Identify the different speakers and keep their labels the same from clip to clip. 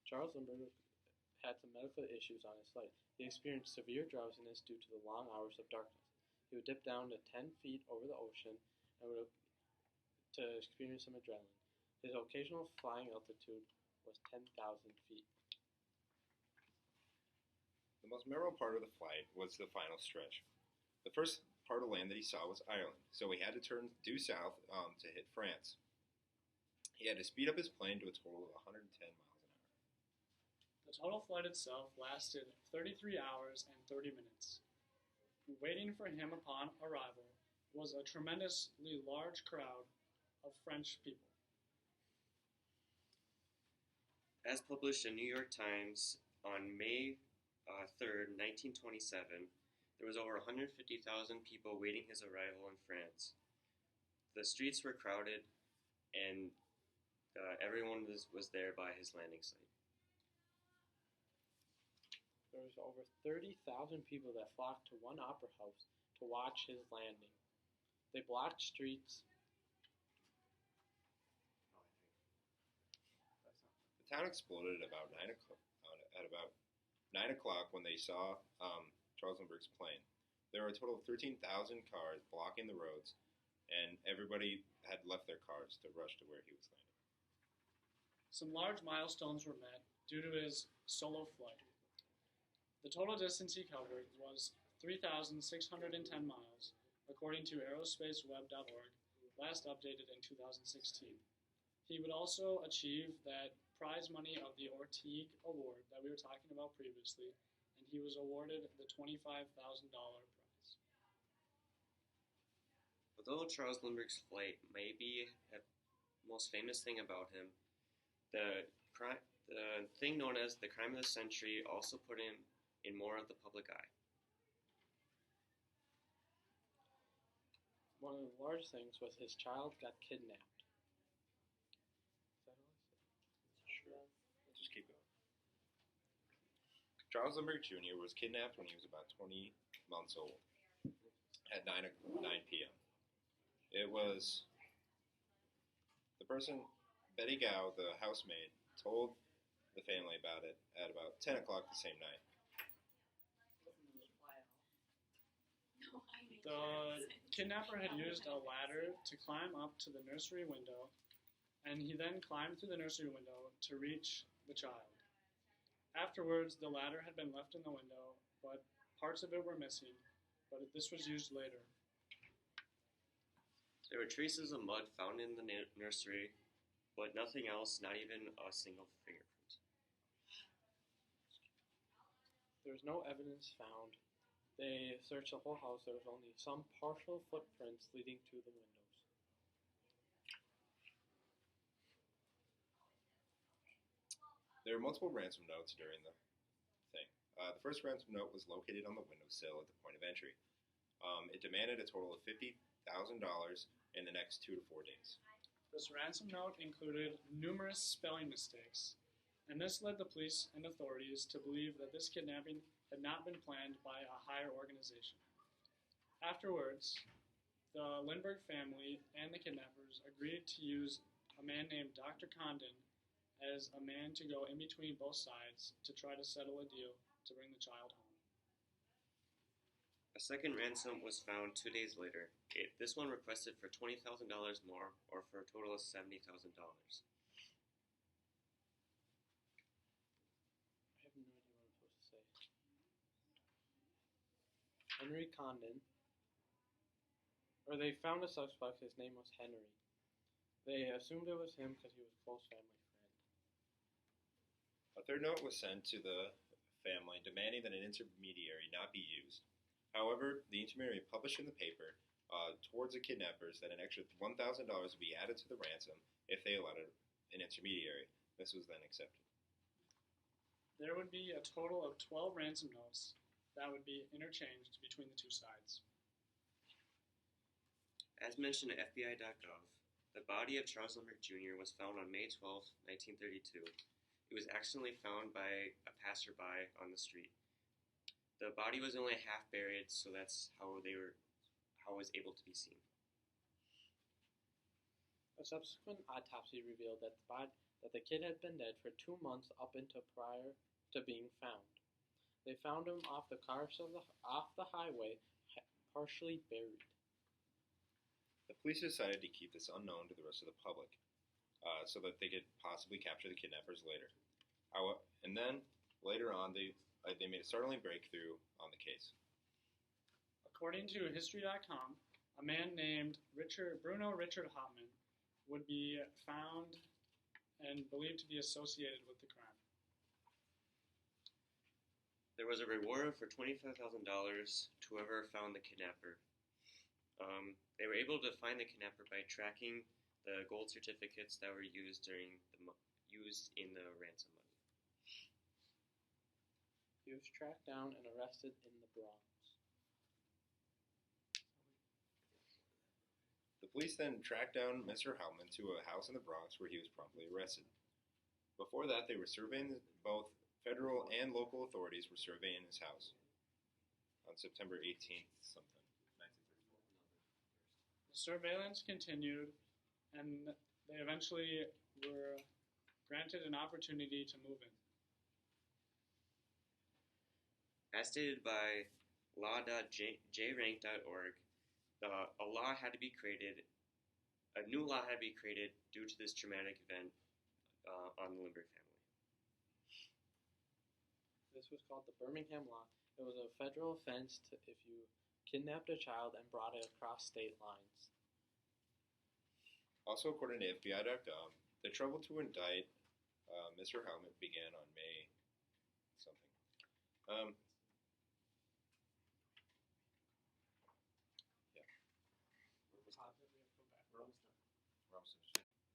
Speaker 1: Charles Lindbergh had some medical issues on his flight. He experienced severe drowsiness due to the long hours of darkness. He would dip down to 10 feet over the ocean and would to experience some adrenaline. His occasional flying altitude was 10,000 feet.
Speaker 2: The most memorable part of the flight was the final stretch. The first part of land that he saw was Ireland, so he had to turn due south to hit France. He had to speed up his plane to a total of 110 miles an hour.
Speaker 3: The total flight itself lasted 33 hours and 30 minutes. Waiting for him upon arrival was a tremendously large crowd of French people.
Speaker 4: As published in New York Times on May 3rd, 1927, there was over 150,000 people waiting his arrival in France. The streets were crowded, and everyone was there by his landing site.
Speaker 1: There was over 30,000 people that flocked to one opera house to watch his landing. They blocked streets.
Speaker 2: The town exploded at about 9 o'clock when they saw Charles Lindbergh's plane. There were a total of 13,000 cars blocking the roads, and everybody had left their cars to rush to where he was landing.
Speaker 3: Some large milestones were met due to his solo flight. The total distance he covered was 3,610 miles, according to aerospaceweb.org, last updated in 2016. He would also achieve that prize money of the Orteig Award that we were talking about previously, and he was awarded the $25,000 prize.
Speaker 4: Although Charles Lindbergh's flight may be the most famous thing about him, the thing known as the crime of the century also put him in more of the public eye.
Speaker 1: One of the large things was his child got kidnapped. Is that all I said?
Speaker 2: Sure. Just keep going. Charles Lindbergh Jr. was kidnapped when he was about 20 months old at 9 p.m. It was the person, Betty Gow, the housemaid, told the family about it at about 10 o'clock the same night.
Speaker 3: The kidnapper had used a ladder to climb up to the nursery window, and he then climbed through the nursery window to reach the child. Afterwards, the ladder had been left in the window, but parts of it were missing, but this was used later.
Speaker 4: There were traces of mud found in the nursery, but nothing else, not even a single fingerprint.
Speaker 1: There was no evidence found. They searched the whole house. There was only some partial footprints leading to the windows.
Speaker 2: There were multiple ransom notes during the thing. The first ransom note was located on the windowsill at the point of entry. It demanded a total of $50,000 in the next 2 to 4 days.
Speaker 3: This ransom note included numerous spelling mistakes, and this led the police and authorities to believe that this kidnapping had not been planned by a higher organization. Afterwards, the Lindbergh family and the kidnappers agreed to use a man named Dr. Condon as a man to go in between both sides to try to settle a deal to bring the child home.
Speaker 4: A second ransom was found 2 days later. This one requested for $20,000 more, or for a total of $70,000.
Speaker 1: I have no idea what I'm supposed to say. Henry Condon, or they found a suspect. His name was Henry. They assumed it was him because he was a close family friend.
Speaker 2: A third note was sent to the family demanding that an intermediary not be used. However, the intermediary published in the paper towards the kidnappers that an extra $1,000 would be added to the ransom if they allowed an intermediary. This was then accepted.
Speaker 3: There would be a total of 12 ransom notes that would be interchanged between the two sides.
Speaker 4: As mentioned at FBI.gov, the body of Charles Lindbergh Jr. was found on May 12, 1932. It was accidentally found by a passerby on the street. The body was only half buried, so that's how it was able to be seen.
Speaker 1: A subsequent autopsy revealed that that the kid had been dead for 2 months up until prior to being found. They found him off the highway, partially buried.
Speaker 2: The police decided to keep this unknown to the rest of the public, so that they could possibly capture the kidnappers later. And then, later on, they made a startling breakthrough on the case.
Speaker 3: According to History.com, a man named Bruno Richard Hauptmann would be found and believed to be associated with the crime.
Speaker 4: There was a reward for $25,000 to whoever found the kidnapper. They were able to find the kidnapper by tracking the gold certificates that were used in the ransom money.
Speaker 1: He was tracked down and arrested in the Bronx.
Speaker 2: The police then tracked down Mr. Hauptmann to a house in the Bronx where he was promptly arrested. Before that, they were surveying both federal and local authorities were surveying his house on September 18th, something, 1934.
Speaker 3: The surveillance continued, and they eventually were granted an opportunity to move in.
Speaker 4: As stated by law.jrank.org, a new law had to be created due to this traumatic event on the Lindbergh family.
Speaker 1: This was called the Birmingham Law. It was a federal offense if you kidnapped a child and brought it across state lines.
Speaker 2: Also, according to FBI.gov, the trouble to indict Mr. Hauptmann began on May something.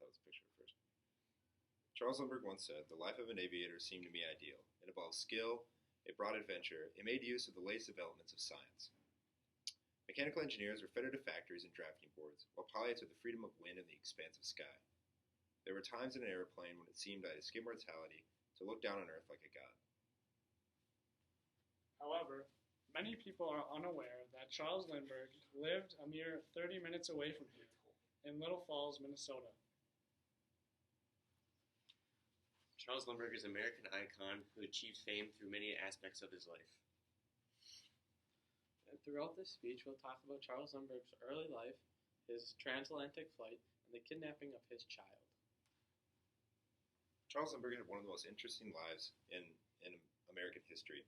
Speaker 2: That was a picture first. Charles Lindbergh once said, "The life of an aviator seemed to me ideal. It involved skill, a broad adventure. It made use of the latest developments of science. Mechanical engineers were fettered to factories and drafting boards, while pilots had the freedom of wind and the expansive sky. There were times in an airplane when it seemed I'd escape mortality to look down on Earth like a god."
Speaker 3: However, many people are unaware that Charles Lindbergh lived a mere 30 minutes away from here, in Little Falls, Minnesota.
Speaker 4: Charles Lindbergh is an American icon who achieved fame through many aspects of his life.
Speaker 1: And throughout this speech, we'll talk about Charles Lindbergh's early life, his transatlantic flight, and the kidnapping of his child.
Speaker 2: Charles Lindbergh had one of the most interesting lives in American history.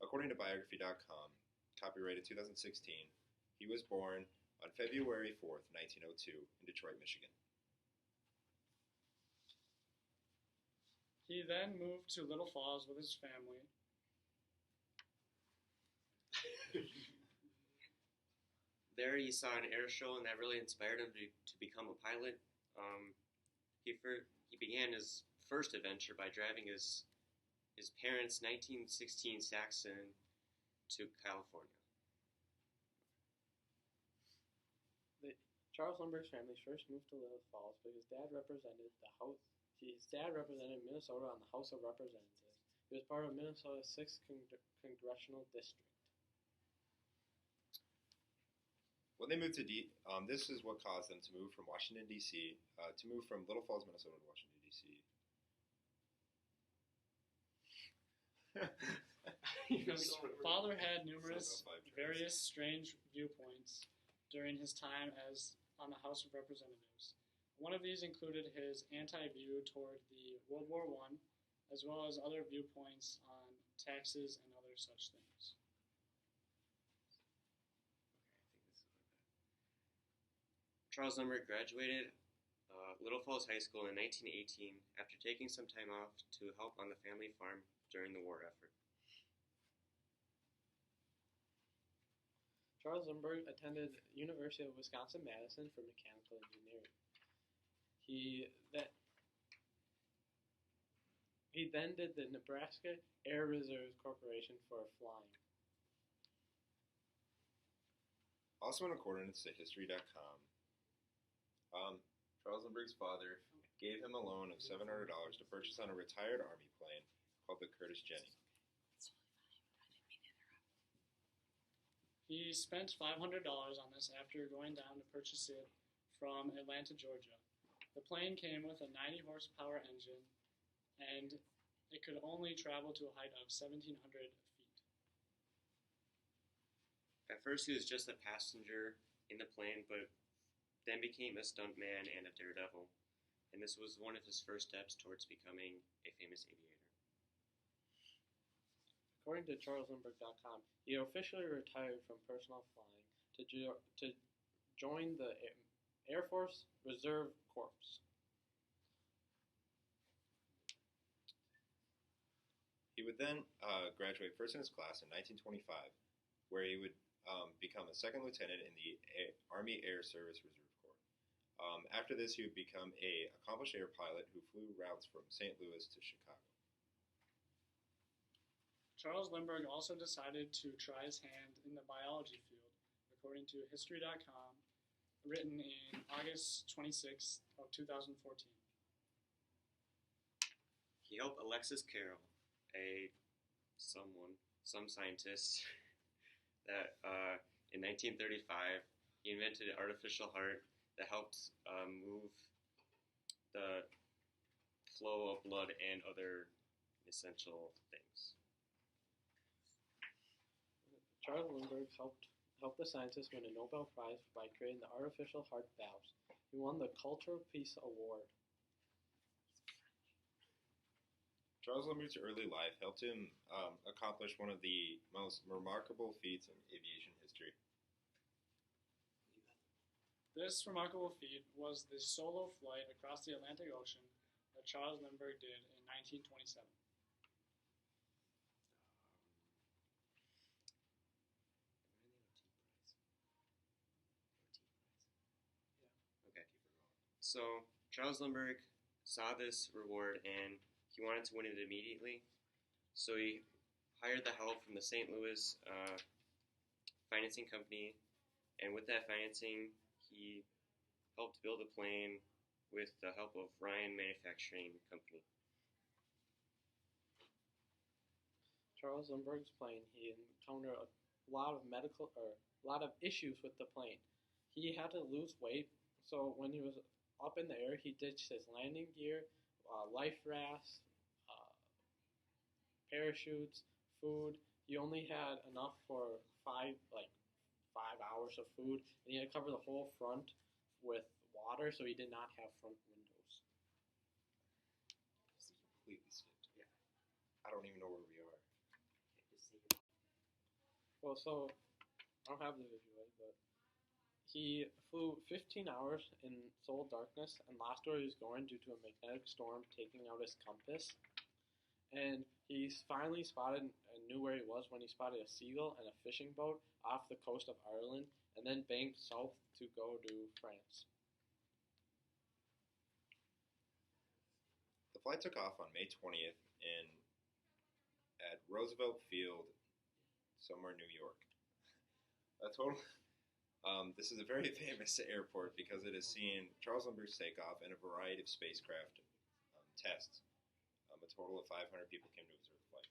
Speaker 2: According to Biography.com, copyrighted 2016, he was born on February 4th, 1902, in Detroit, Michigan.
Speaker 3: He then moved to Little Falls with his family.
Speaker 4: There he saw an air show, and that really inspired him to become a pilot. He began his first adventure by driving his parents' 1916 Saxon to California.
Speaker 1: Charles Lindbergh's family first moved to Little Falls because his dad represented Minnesota on the House of Representatives. He was part of Minnesota's 6th Congressional District.
Speaker 2: When they moved to this is what caused them to move from Washington, D.C., to move from Little Falls, Minnesota to Washington, D.C.
Speaker 3: His father had numerous various strange viewpoints during his time as on the House of Representatives. One of these included his anti-view toward the World War I, as well as other viewpoints on taxes and other such things.
Speaker 4: Charles Lindbergh graduated Little Falls High School in 1918 after taking some time off to help on the family farm during the war effort.
Speaker 1: Charles Lindbergh attended University of Wisconsin-Madison for mechanical engineering. He then did the Nebraska Air Reserve Corporation for flying.
Speaker 2: Also in accordance to History.com, Charles Lindbergh's father gave him a loan of $700 to purchase on a retired Army plane called the Curtis Jenny.
Speaker 3: He spent $500 on this after going down to purchase it from Atlanta, Georgia. The plane came with a 90 horsepower engine, and it could only travel to a height of 1,700 feet.
Speaker 4: At first, he was just a passenger in the plane, but then became a stuntman and a daredevil, and this was one of his first steps towards becoming a famous aviator.
Speaker 1: According to CharlesLindbergh.com, he officially retired from personal flying to join the Air Force Reserve Corps.
Speaker 2: He would then graduate first in his class in 1925, where he would become a second lieutenant in the Army Air Service Reserve Corps. After this, he would become an accomplished air pilot who flew routes from St. Louis to Chicago.
Speaker 3: Charles Lindbergh also decided to try his hand in the biology field, according to History.com, written in August 26 of 2014.
Speaker 4: He helped Alexis Carrel, some scientist, that in 1935 he invented an artificial heart that helped move the flow of blood and other essential things.
Speaker 1: Charles Lindbergh helped the scientists win a Nobel Prize by creating the artificial heart valves. He won the Cultural Peace Award.
Speaker 2: Charles Lindbergh's early life helped him accomplish one of the most remarkable feats in aviation history.
Speaker 3: This remarkable feat was the solo flight across the Atlantic Ocean that Charles Lindbergh did in 1927.
Speaker 4: So Charles Lindbergh saw this reward and he wanted to win it immediately. So he hired the help from the St. Louis financing company, and with that financing, he helped build a plane with the help of Ryan Manufacturing Company.
Speaker 1: Charles Lindbergh's plane, he encountered a lot of issues with the plane. He had to lose weight, so when he was up in the air, he ditched his landing gear, life rafts, parachutes, food. He only had enough for 5 hours of food, and he had to cover the whole front with water, so he did not have front windows.
Speaker 2: It's completely skipped. Yeah. I don't even know where we are.
Speaker 1: Well, so I don't have the visual, but he flew 15 hours in sole darkness and lost where he was going due to a magnetic storm taking out his compass. And he finally spotted and knew where he was when he spotted a seagull and a fishing boat off the coast of Ireland, and then banked south to go to France.
Speaker 2: The flight took off on May 20th at Roosevelt Field, somewhere in New York. This is a very famous airport because it has seen Charles Lindbergh's takeoff and a variety of spacecraft tests. A total of 500 people came to observe the flight.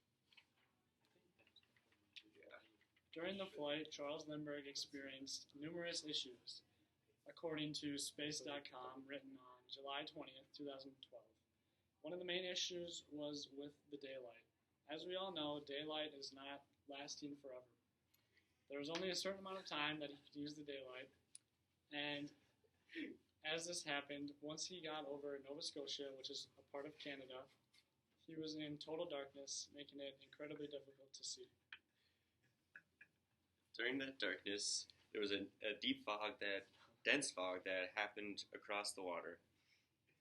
Speaker 3: During the flight, Charles Lindbergh experienced numerous issues, according to Space.com, written on July 20th, 2012. One of the main issues was with the daylight. As we all know, daylight is not lasting forever. There was only a certain amount of time that he could use the daylight, and as this happened, once he got over Nova Scotia, which is a part of Canada, he was in total darkness, making it incredibly difficult to see.
Speaker 4: During that darkness, there was a dense fog that happened across the water.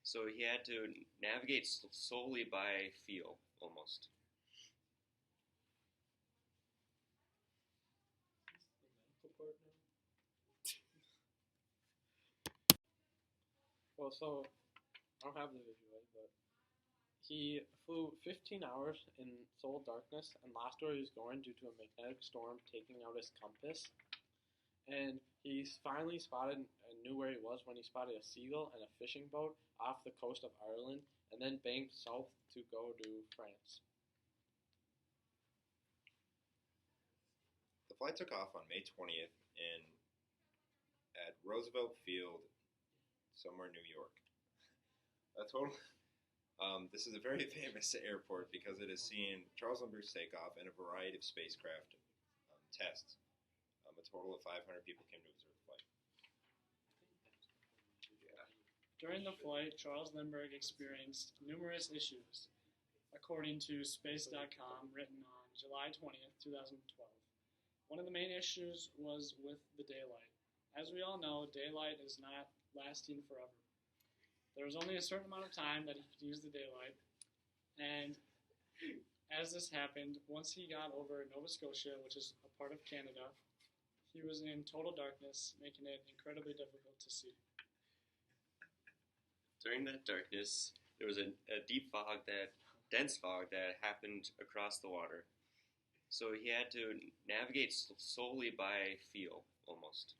Speaker 4: So he had to navigate solely by feel, almost.
Speaker 1: Well, so I don't have the visual, but he flew 15 hours in sole darkness and lost where he was going due to a magnetic storm taking out his compass. And he finally spotted and knew where he was when he spotted a seagull and a fishing boat off the coast of Ireland, and then banked south to go to France.
Speaker 2: The flight took off on May 20th at Roosevelt Field, somewhere in New York. A total. This is a very famous airport because it has seen Charles Lindbergh's takeoff and a variety of spacecraft tests. A total of 500 people came to observe the flight.
Speaker 3: During the flight, Charles Lindbergh experienced numerous issues, according to Space.com, written on July 20th, 2012. One of the main issues was with the daylight. As we all know, daylight is not lasting forever. There was only a certain amount of time that he could use the daylight, and as this happened, once he got over Nova Scotia, which is a part of Canada, he was in total darkness, making it incredibly difficult to see.
Speaker 4: During that darkness, there was a dense fog that happened across the water. So he had to navigate solely by feel, almost.